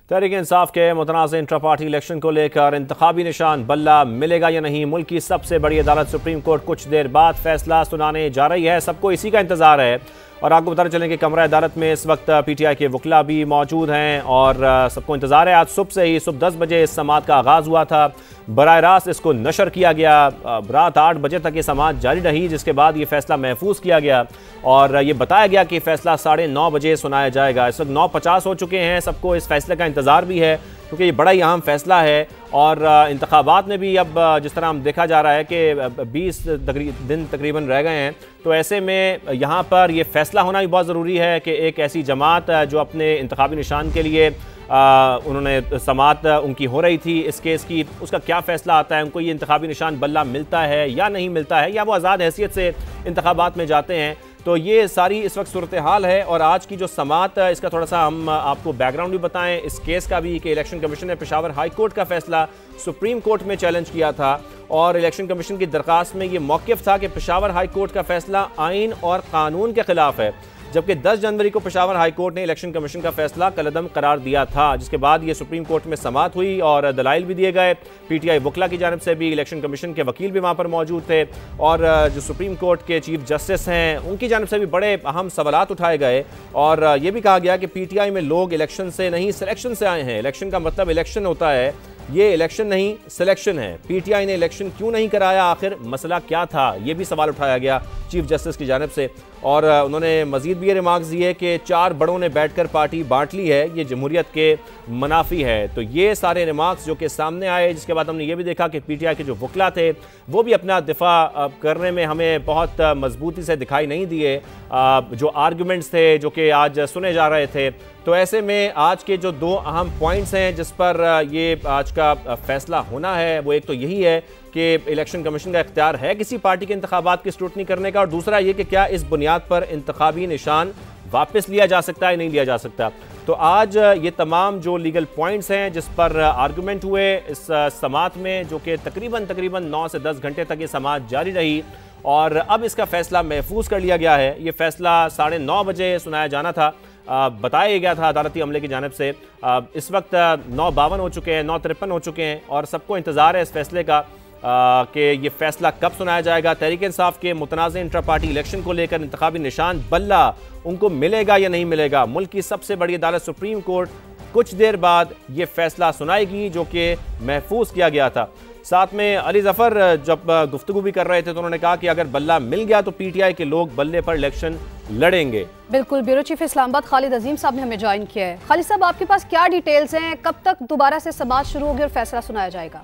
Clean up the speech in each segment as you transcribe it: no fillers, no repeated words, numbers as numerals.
तहरीक इंसाफ के मुतनाज़ intra party election को लेकर इंतखाबी निशान बल्ला मिलेगा या नहीं। मुल्क की सबसे बड़ी अदालत सुप्रीम कोर्ट कुछ देर बाद फैसला सुनाने जा रही है। सबको इसी का इंतजार है। और आपको बताना चलें कि कमरा अदालत में इस वक्त पीटीआई के वकला भी मौजूद हैं और सबको इंतजार है। आज सुबह से ही सुबह 10 बजे इस समात का आगाज़ हुआ था। बराह रास्त इसको नशर किया गया। रात 8 बजे तक ये समात जारी रही, जिसके बाद ये फैसला महफूज किया गया और ये बताया गया कि फैसला 9:30 बजे सुनाया जाएगा। इस वक्त 9:50 हो चुके हैं। सबको इस फैसले का इंतज़ार भी है क्योंकि ये बड़ा ही अहम फैसला है। और इंतखाबात में भी अब जिस तरह हम देखा जा रहा है कि 20 दिन तकरीबन रह गए हैं, तो ऐसे में यहाँ पर ये फैसला होना भी बहुत ज़रूरी है कि एक ऐसी जमात जो अपने इंतखाबी निशान के लिए उन्होंने समात उनकी हो रही थी इस केस की, उसका क्या फ़ैसला आता है, उनको ये इंतखाबी निशान बल्ला मिलता है या नहीं मिलता है, या वो आज़ाद हैसियत से इंतखाबात में जाते हैं। तो ये सारी इस वक्त सूरत हाल है। और आज की जो समात, इसका थोड़ा सा हम आपको बैकग्राउंड भी बताएं इस केस का भी, कि इलेक्शन कमीशन ने पेशावर हाई कोर्ट का फैसला सुप्रीम कोर्ट में चैलेंज किया था और इलेक्शन कमीशन की दरख्वास्त में ये मौक़िफ़ था कि पेशावर हाई कोर्ट का फैसला आइन और कानून के ख़िलाफ़ है। जबकि 10 जनवरी को पेशावर हाई कोर्ट ने इलेक्शन कमीशन का फैसला कलअदम करार दिया था, जिसके बाद ये सुप्रीम कोर्ट में समात हुई और दलाइल भी दिए गए। पीटीआई वकला की जानिब से भी, इलेक्शन कमीशन के वकील भी वहाँ पर मौजूद थे और जो सुप्रीम कोर्ट के चीफ जस्टिस हैं उनकी जानिब से भी बड़े अहम सवालात उठाए गए। और ये भी कहा गया कि पीटीआई में लोग इलेक्शन से नहीं सिलेक्शन से आए हैं। इलेक्शन का मतलब इलेक्शन होता है, ये इलेक्शन नहीं सिलेक्शन है। पीटीआई ने इलेक्शन क्यों नहीं कराया, आखिर मसला क्या था, ये भी सवाल उठाया गया चीफ जस्टिस की जानिब से। और उन्होंने मजीद भी ये रिमार्क्स दिए कि 4 बड़ों ने बैठकर पार्टी बांट ली है, ये जमहूरियत के मुनाफी है। तो ये सारे रिमार्क्स जो कि सामने आए, जिसके बाद हमने ये भी देखा कि पीटीआई के जो वकला थे वो भी अपना दिफा करने में हमें बहुत मजबूती से दिखाई नहीं दिए। जो आर्गूमेंट्स थे जो कि आज सुने जा रहे थे, तो ऐसे में आज के जो 2 अहम पॉइंट्स हैं जिस पर ये आज का फैसला होना है, वो एक तो यही है कि इलेक्शन कमीशन का इख्तियार है किसी पार्टी के इंतखाबात की स्क्रूटनी करने का, और दूसरा ये कि क्या इस बुनियाद पर इंतखाबी निशान वापस लिया जा सकता है, नहीं लिया जा सकता। तो आज ये तमाम जो लीगल पॉइंट्स हैं जिस पर आर्गूमेंट हुए इस समात में, जो कि तकरीबन 9 से 10 घंटे तक ये समात जारी रही और अब इसका फैसला महफूज कर लिया गया है। ये फैसला 9:30 बजे सुनाया जाना था, बताया गया था अदालती अमले की जानिब से। इस वक्त 9:52 हो चुके हैं, 9:53 हो चुके हैं और सबको इंतज़ार है इस फैसले का कि ये फैसला कब सुनाया जाएगा। तहरीक इंसाफ के मुतनाज़ इंट्रा पार्टी इलेक्शन को लेकर इंतखाबी निशान बल्ला उनको मिलेगा या नहीं मिलेगा। मुल्क की सबसे बड़ी अदालत सुप्रीम कोर्ट कुछ देर बाद ये फैसला सुनाएगी जो कि महफूज किया गया था। साथ में अली जफ़र जब गुफ्तगू भी कर रहे थे तो उन्होंने कहा कि अगर बल्ला मिल गया तो पीटीआई के लोग बल्ले पर इलेक्शन लड़ेंगे। बिल्कुल, ब्यूरो चीफ इस्लामाबाद खालिद अजीम साहब ने हमें ज्वाइन किया है। खालिद साहब, आपके पास क्या डिटेल्स हैं, कब तक दोबारा से समात शुरू होगी और फैसला सुनाया जाएगा?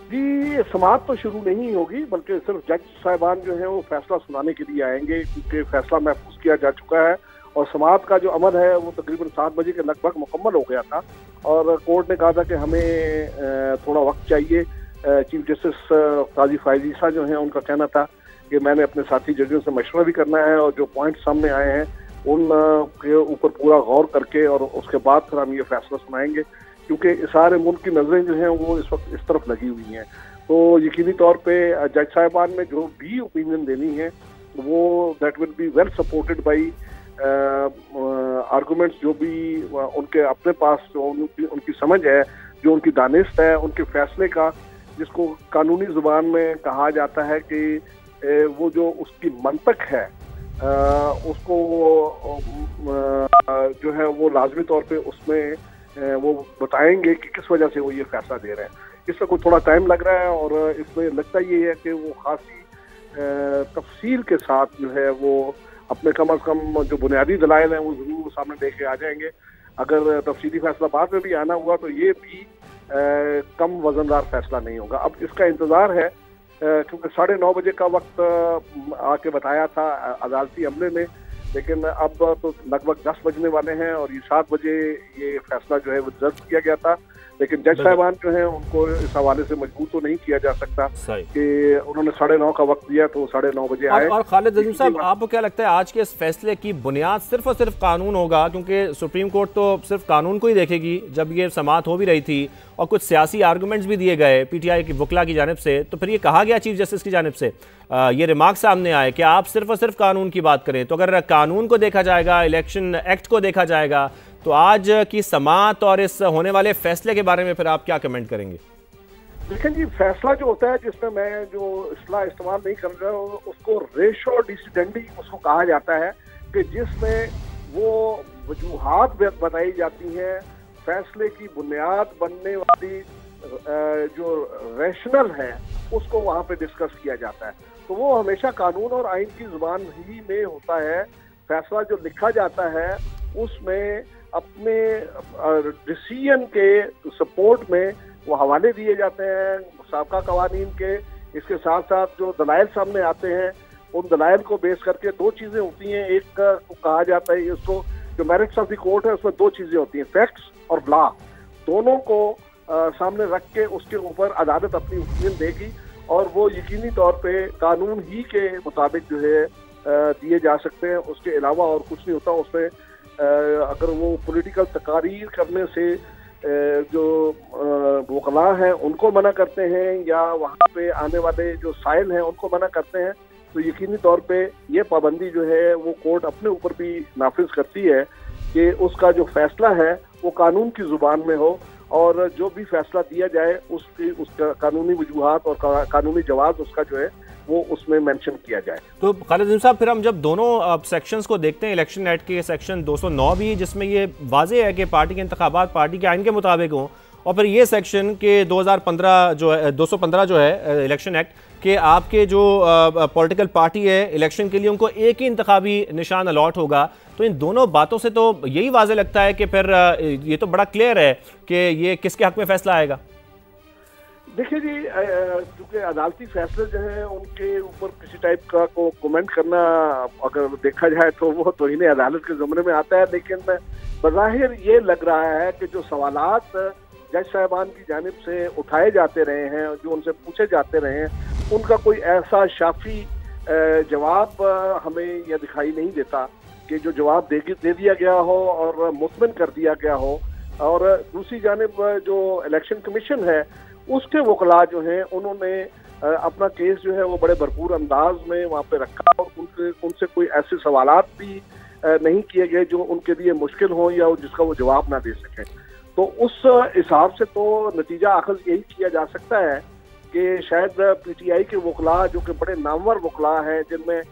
जी, समात तो शुरू नहीं होगी, बल्कि सिर्फ जज साहिबान जो है वो फैसला सुनाने के लिए आएंगे, क्योंकि फैसला महफूज किया जा चुका है और समात का जो अमल है वो तकरीबन 7 बजे के लगभग मुकम्मल हो गया था। और कोर्ट ने कहा था कि हमें थोड़ा वक्त चाहिए। चीफ जस्टिस काजी फायज ईसा जो हैं उनका कहना था कि मैंने अपने साथी जजों से मशवरा भी करना है और जो पॉइंट सामने आए हैं उन के ऊपर पूरा गौर करके और उसके बाद फिर हम ये फैसला सुनाएंगे, क्योंकि सारे मुल्क की नजरें जो हैं वो इस वक्त इस तरफ लगी हुई हैं। तो यकीनी तौर पे जज साहिबान में जो भी ओपिनियन देनी है वो that will be well supported by arguments जो भी उनके अपने पास जो उनकी समझ है, जो उनकी दानिश्त है, उनके फैसले का, जिसको कानूनी जुबान में कहा जाता है कि वो जो उसकी मंतक है उसको जो है वो लाजमी तौर पे उसमें वो बताएंगे कि किस वजह से वो ये फैसला दे रहे हैं। इसमें कोई थोड़ा टाइम लग रहा है और इसमें लगता ये है कि वो खासी तफसील के साथ जो है वो अपने कम अज़ कम जो बुनियादी दलाइल हैं वो ज़रूर सामने लेके आ जाएंगे। अगर तफसीली फैसला बाद में भी आना हुआ तो ये भी कम वजनदार फैसला नहीं होगा। अब इसका इंतज़ार है क्योंकि 9:30 बजे का वक्त आके बताया था अदालती अमले ने, लेकिन अब तो लगभग 10 बजने वाले हैं और ये 7 बजे ये फैसला जो है वो दर्ज किया गया था। लेकिन जज साहिबान जो हैं उनको इस हवाले से मजबूर तो नहीं किया जा सकता कि उन्होंने 9:30 का वक्त दिया तो 9:30 बजे आए। और खालिद अजीम साहब, आपको क्या लगता है आज के इस फैसले की बुनियाद सिर्फ और सिर्फ कानून होगा? क्योंकि सुप्रीम कोर्ट तो सिर्फ कानून को ही देखेगी। जब ये समात हो भी रही थी और कुछ सियासी आर्गूमेंट्स भी दिए गए पीटीआई की वकला की जानिब से, तो फिर ये कहा गया चीफ जस्टिस की जानिब से, ये रिमार्क सामने आए कि आप सिर्फ और सिर्फ कानून की बात करें। तो अगर कानून को देखा जाएगा, इलेक्शन एक्ट को देखा जाएगा, तो आज की समाअत और इस होने वाले फैसले के बारे में फिर आप क्या कमेंट करेंगे? लेकिन जी फैसला जो होता है जिसमें मैं जो इस्तेमाल नहीं कर रहा हूँ उसको रेशो डिसिडेंडी उसको कहा जाता है, कि जिसमें वो वजूहात बताई जाती हैं, फैसले की बुनियाद बनने वाली जो रैशनल है उसको वहाँ पे डिस्कस किया जाता है। तो वो हमेशा कानून और आइन की जुबान ही में होता है। फैसला जो लिखा जाता है उसमें अपने डिसीजन के सपोर्ट में वो हवाले दिए जाते हैं साबका कवानीन के। इसके साथ साथ जो दलाइल सामने आते हैं उन दलाइल को बेस करके दो चीज़ें होती हैं। एक को कहा जाता है इसको जो मेरिट्स ऑफ द कोर्ट है, उसमें दो चीज़ें होती हैं, फैक्ट्स और लॉ। दोनों को सामने रख के उसके ऊपर अदालत अपनी ओपिनियन देगी और वो यकीनी तौर पे कानून ही के मुताबिक जो है दिए जा सकते हैं। उसके अलावा और कुछ नहीं होता उसमें। अगर वो पॉलिटिकल तकारीर करने से जो वकला हैं उनको मना करते हैं या वहाँ पे आने वाले जो साइल हैं उनको मना करते हैं, तो यकीनी तौर पे ये पाबंदी जो है वो कोर्ट अपने ऊपर भी नाफिज करती है कि उसका जो फैसला है वो कानून की जुबान में हो और जो भी फैसला दिया जाए उसका कानूनी वजूहात और कानूनी जवाब उसका जो है वो उसमें मेंशन किया जाए। तो खालिद अजीम साहब, फिर हम जब दोनों सेक्शंस को देखते हैं, इलेक्शन एक्ट के सेक्शन 209 भी जिसमें ये वाज़ेह है कि पार्टी के इंतखाबात पार्टी के आइन के मुताबिक हों, और फिर ये सेक्शन के 2015 जो है 215 जो है इलेक्शन एक्ट कि आपके जो पॉलिटिकल पार्टी है इलेक्शन के लिए उनको एक ही इंतखाबी निशान अलॉट होगा। तो इन दोनों बातों से तो यही वाज़ेह लगता है कि फिर ये तो बड़ा क्लियर है कि ये किसके हक में फैसला आएगा। देखिए जी, चूंकि अदालती फैसले जो हैं उनके ऊपर किसी टाइप का को कमेंट करना अगर देखा जाए तो वो तो इन्हें अदालत के ज़ुमरे में आता है। लेकिन बज़ाहिर ये लग रहा है कि जो सवालात जज साहबान की जानिब से उठाए जाते रहे हैं, जो उनसे पूछे जाते रहे हैं, उनका कोई ऐसा शाफी जवाब हमें यह दिखाई नहीं देता कि जो जवाब दे दिया गया हो और मुतमिन कर दिया गया हो। और दूसरी जानिब जो इलेक्शन कमीशन है उसके वकला जो हैं उन्होंने अपना केस जो है वो बड़े भरपूर अंदाज में वहाँ पे रखा और उनसे कोई ऐसे सवालात भी नहीं किए गए जो उनके लिए मुश्किल हो या जिसका वो जवाब ना दे सकें। तो उस हिसाब से तो नतीजा आखिर यही किया जा सकता है कि शायद पीटीआई के वकला जो कि बड़े नामवर वकला हैं, जिनमें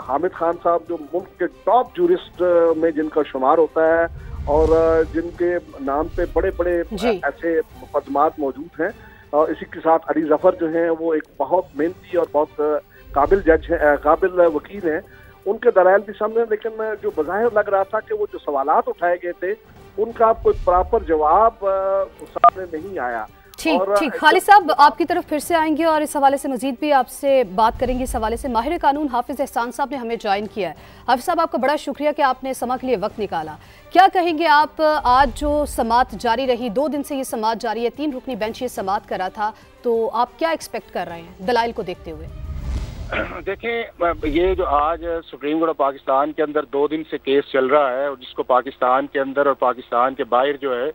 हामिद खान साहब जो मुल्क के टॉप जूरिस्ट में जिनका शुमार होता है और जिनके नाम पे बड़े बड़े ऐसे मुकदमात मौजूद हैं, और इसी के साथ अली जफर जो हैं वो एक बहुत मेहनती और बहुत काबिल जज हैं, काबिल वकील हैं, उनके दलाइल भी सामने। लेकिन जो बज़ाहिर लग रहा था कि वो जो सवालात उठाए गए थे उनका कोई प्रॉपर जवाब सामने नहीं आया। ठीक खालिद साहब, आपकी तरफ फिर से आएंगे और इस हवाले से मजीद भी आपसे बात करेंगे। इस हवाले से माहिर कानून हाफिज एहसान साहब ने हमें ज्वाइन किया है। हाफिज साहब, आपका बड़ा शुक्रिया कि आपने समा के लिए वक्त निकाला। क्या कहेंगे आप, आज जो समाअत जारी रही, 2 दिन से ये समाअत जारी है, 3 रुकनी बेंच ये समाअत करा था, तो आप क्या एक्सपेक्ट कर रहे हैं दलाइल को देखते हुए? देखें, ये जो आज सुप्रीम कोर्ट ऑफ पाकिस्तान के अंदर 2 दिन से केस चल रहा है और जिसको पाकिस्तान के अंदर और पाकिस्तान के बाहर जो है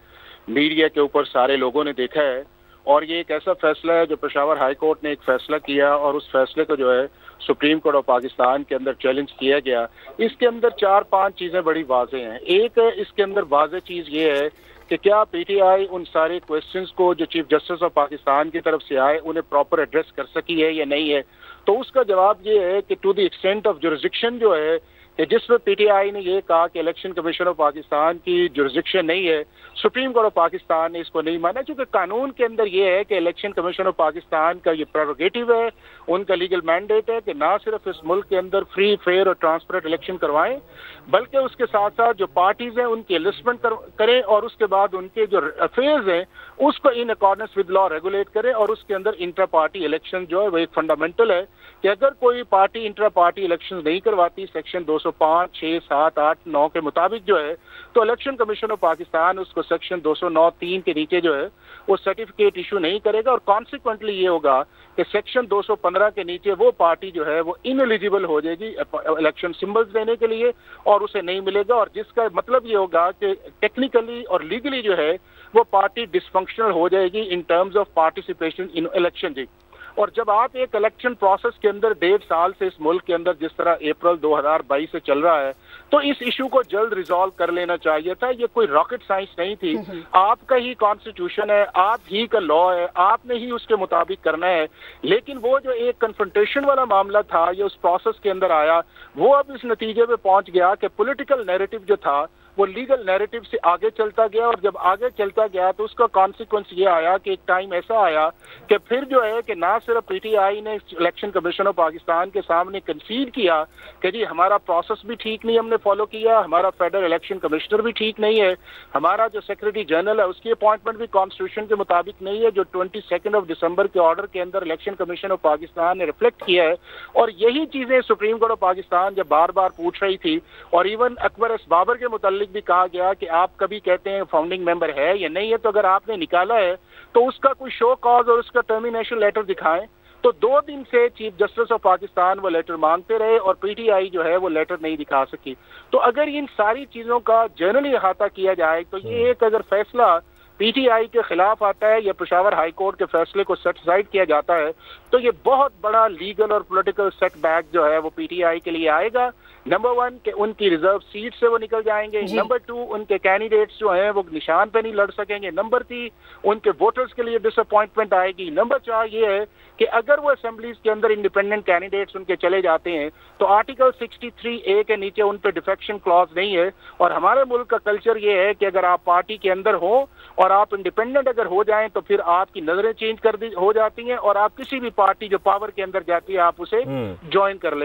मीडिया के ऊपर सारे लोगों ने देखा है, और ये एक ऐसा फैसला है जो पेशावर हाई कोर्ट ने एक फैसला किया और उस फैसले को जो है सुप्रीम कोर्ट ऑफ पाकिस्तान के अंदर चैलेंज किया गया। इसके अंदर 4-5 चीज़ें बड़ी वाज़ेह हैं। एक, इसके अंदर वाज़ेह चीज़ ये है कि क्या पीटीआई उन सारे क्वेश्चंस को जो चीफ जस्टिस ऑफ पाकिस्तान की तरफ से आए उन्हें प्रॉपर एड्रेस कर सकी है या नहीं है। तो उसका जवाब ये है कि to the extent of jurisdiction जो है कि जिसमें पीटीआई ने ये कहा कि इलेक्शन कमीशन ऑफ पाकिस्तान की जुरिसडिक्शन नहीं है, सुप्रीम कोर्ट ऑफ पाकिस्तान ने इसको नहीं माना, क्योंकि कानून के अंदर ये है कि इलेक्शन कमीशन ऑफ पाकिस्तान का ये प्रेरोगेटिव है, उनका लीगल मैंडेट है कि ना सिर्फ इस मुल्क के अंदर फ्री, फेयर और ट्रांसपेरेंट इलेक्शन करवाएं, बल्कि उसके साथ साथ जो पार्टीज हैं उनकी लिस्टमेंट करें और उसके बाद उनके जो अफेयर्स हैं उसको in accordance with law regulate करें। और उसके अंदर इंट्रा पार्टी इलेक्शन जो है वो एक फंडामेंटल है कि अगर कोई पार्टी इंट्रा पार्टी इलेक्शन नहीं करवाती सेक्शन 205, 6, 7, 8, 9 के मुताबिक जो है, तो इलेक्शन कमीशन ऑफ पाकिस्तान उसको सेक्शन 209(3) के नीचे जो है वो सर्टिफिकेट इशू नहीं करेगा। और कॉन्सिक्वेंटली ये होगा कि सेक्शन 215 के नीचे वो पार्टी जो है वो इनएलिजिबल हो जाएगी इलेक्शन सिंबल्स देने के लिए और उसे नहीं मिलेगा। और जिसका मतलब ये होगा कि टेक्निकली और लीगली जो है वो पार्टी डिसफंक्शनल हो जाएगी in terms of participation in election जी। और जब आप एक इलेक्शन प्रोसेस के अंदर 1.5 साल से इस मुल्क के अंदर जिस तरह अप्रैल 2022 से चल रहा है, तो इस इशू को जल्द रिजॉल्व कर लेना चाहिए था। ये कोई रॉकेट साइंस नहीं थी, आपका ही कॉन्स्टिट्यूशन है, आप ही का लॉ है, आपने ही उसके मुताबिक करना है। लेकिन वो जो एक कन्फ्रंटेशन वाला मामला था, ये उस प्रोसेस के अंदर आया, वो अब इस नतीजे पे पहुंच गया कि पॉलिटिकल नैरेटिव जो था वो लीगल नैरेटिव से आगे चलता गया, और जब आगे चलता गया तो उसका कॉन्सिक्वेंस ये आया कि एक टाइम ऐसा आया कि फिर जो है कि ना सिर्फ पीटीआई ने इलेक्शन कमीशन ऑफ पाकिस्तान के सामने कंसीड किया कि जी हमारा प्रोसेस भी ठीक नहीं हमने फॉलो किया, हमारा फेडरल इलेक्शन कमिश्नर भी ठीक नहीं है, हमारा जो सेक्रेटरी जनरल है उसकी अपॉइंटमेंट भी कॉन्स्टिट्यूशन के मुताबिक नहीं है, जो 22 दिसंबर के ऑर्डर के अंदर इलेक्शन कमीशन ऑफ पाकिस्तान ने रिफ्लेक्ट किया है। और यही चीजें सुप्रीम कोर्ट ऑफ पाकिस्तान जब बार बार पूछ रही थी, और इवन अकबर एस बाबर के मुतालिक भी कहा गया कि आप कभी कहते हैं फाउंडिंग मेंबर है या नहीं है, तो अगर आपने निकाला है तो उसका कोई शो कॉज और उसका टर्मिनेशन लेटर दिखाएं। तो 2 दिन से चीफ जस्टिस ऑफ पाकिस्तान वो लेटर मांगते रहे और पीटीआई जो है वो लेटर नहीं दिखा सकी। तो अगर इन सारी चीजों का जनरली अहाता किया जाए तो ये एक अगर फैसला पीटीआई के खिलाफ आता है या पेशावर हाई कोर्ट के फैसले को सेटिसाइड किया जाता है तो ये बहुत बड़ा लीगल और पॉलिटिकल सेटबैक जो है वो पीटीआई के लिए आएगा। नंबर 1 कि उनकी रिजर्व सीट से वो निकल जाएंगे, नंबर 2 उनके कैंडिडेट्स जो हैं वो निशान पे नहीं लड़ सकेंगे, नंबर 3 उनके वोटर्स के लिए डिसअपॉइंटमेंट आएगी, नंबर 4 ये है कि अगर वो असेंबलीज के अंदर इंडिपेंडेंट कैंडिडेट्स उनके चले जाते हैं तो आर्टिकल 63A के नीचे उन पे डिफेक्शन क्लॉज नहीं है। और हमारे मुल्क का कल्चर ये है कि अगर आप पार्टी के अंदर हो और आप इंडिपेंडेंट अगर हो जाएं तो फिर आपकी नजरें चेंज हो जाती हैं और आप किसी भी पार्टी जो पावर के अंदर जाती है आप उसे ज्वाइन कर लेते